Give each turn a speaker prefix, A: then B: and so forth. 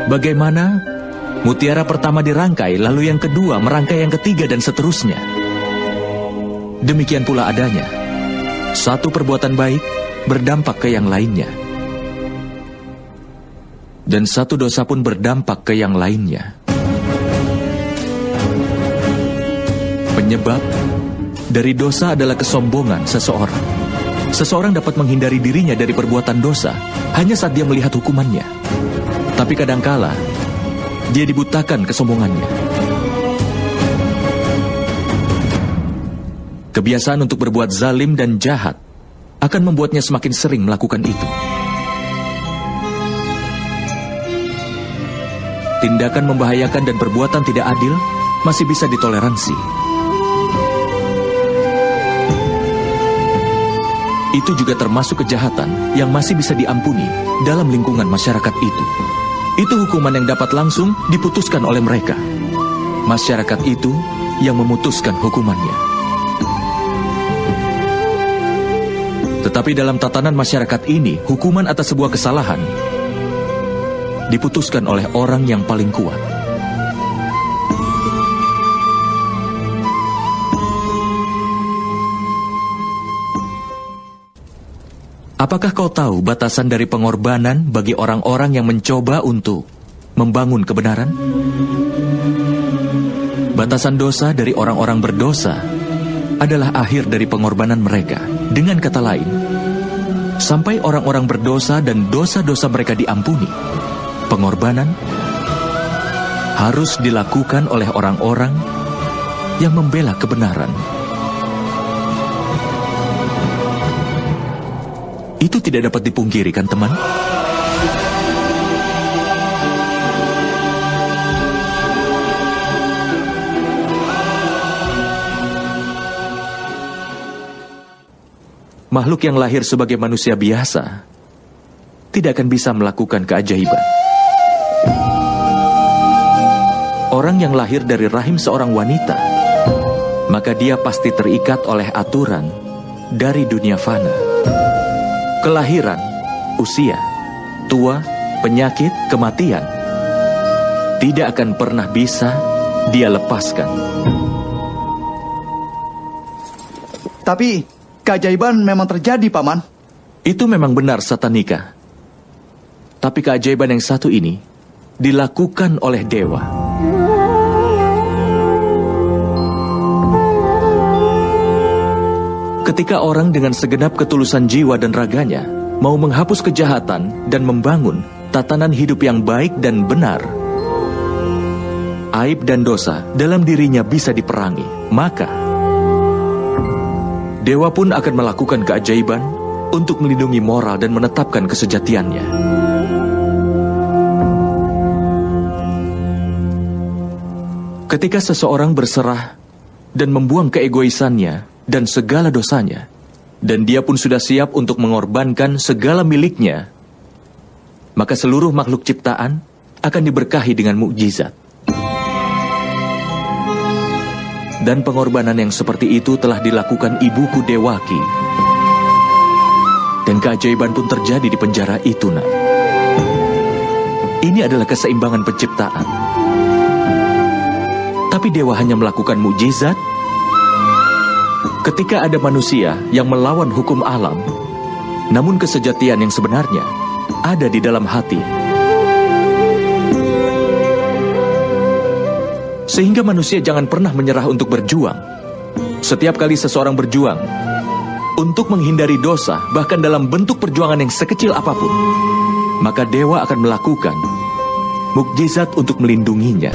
A: Bagaimana mutiara pertama dirangkai, lalu yang kedua merangkai yang ketiga dan seterusnya. Demikian pula adanya. Satu perbuatan baik berdampak ke yang lainnya. Dan satu dosa pun berdampak ke yang lainnya. Penyebab dari dosa adalah kesombongan seseorang. Seseorang dapat menghindari dirinya dari perbuatan dosa hanya saat dia melihat hukumannya. Tapi kadangkala dia dibutakan kesombongannya. Kebiasaan untuk berbuat zalim dan jahat akan membuatnya semakin sering melakukan itu. Tindakan membahayakan dan perbuatan tidak adil masih bisa ditoleransi. Itu juga termasuk kejahatan yang masih bisa diampuni dalam lingkungan masyarakat itu. Itu hukuman yang dapat langsung diputuskan oleh mereka. Masyarakat itu yang memutuskan hukumannya. Tetapi dalam tatanan masyarakat ini, hukuman atas sebuah kesalahan diputuskan oleh orang yang paling kuat. Apakah kau tahu batasan dari pengorbanan bagi orang-orang yang mencoba untuk membangun kebenaran? Batasan dosa dari orang-orang berdosa adalah akhir dari pengorbanan mereka. Dengan kata lain, sampai orang-orang berdosa dan dosa-dosa mereka diampuni, pengorbanan harus dilakukan oleh orang-orang yang membela kebenaran. Itu tidak dapat dipungkiri, kan teman? Makhluk yang lahir sebagai manusia biasa tidak akan bisa melakukan keajaiban. Orang yang lahir dari rahim seorang wanita, maka dia pasti terikat oleh aturan dari dunia fana. Kelahiran, usia, tua, penyakit, kematian tidak akan pernah bisa dia lepaskan.
B: Tapi keajaiban memang terjadi, Paman.
A: Itu memang benar, Satanika. Tapi keajaiban yang satu ini dilakukan oleh dewa. Ketika orang dengan segenap ketulusan jiwa dan raganya mau menghapus kejahatan dan membangun tatanan hidup yang baik dan benar, aib dan dosa dalam dirinya bisa diperangi. Maka dewa pun akan melakukan keajaiban untuk melindungi moral dan menetapkan kesejatiannya. Ketika seseorang berserah dan membuang keegoisannya dan segala dosanya, dan dia pun sudah siap untuk mengorbankan segala miliknya, maka seluruh makhluk ciptaan akan diberkahi dengan mukjizat. Dan pengorbanan yang seperti itu telah dilakukan ibuku Dewaki. Dan keajaiban pun terjadi di penjara itu, nak. Ini adalah keseimbangan penciptaan. Tapi dewa hanya melakukan mukjizat ketika ada manusia yang melawan hukum alam, namun kesejatian yang sebenarnya ada di dalam hati. Sehingga manusia jangan pernah menyerah untuk berjuang. Setiap kali seseorang berjuang untuk menghindari dosa, bahkan dalam bentuk perjuangan yang sekecil apapun, maka dewa akan melakukan mukjizat untuk melindunginya.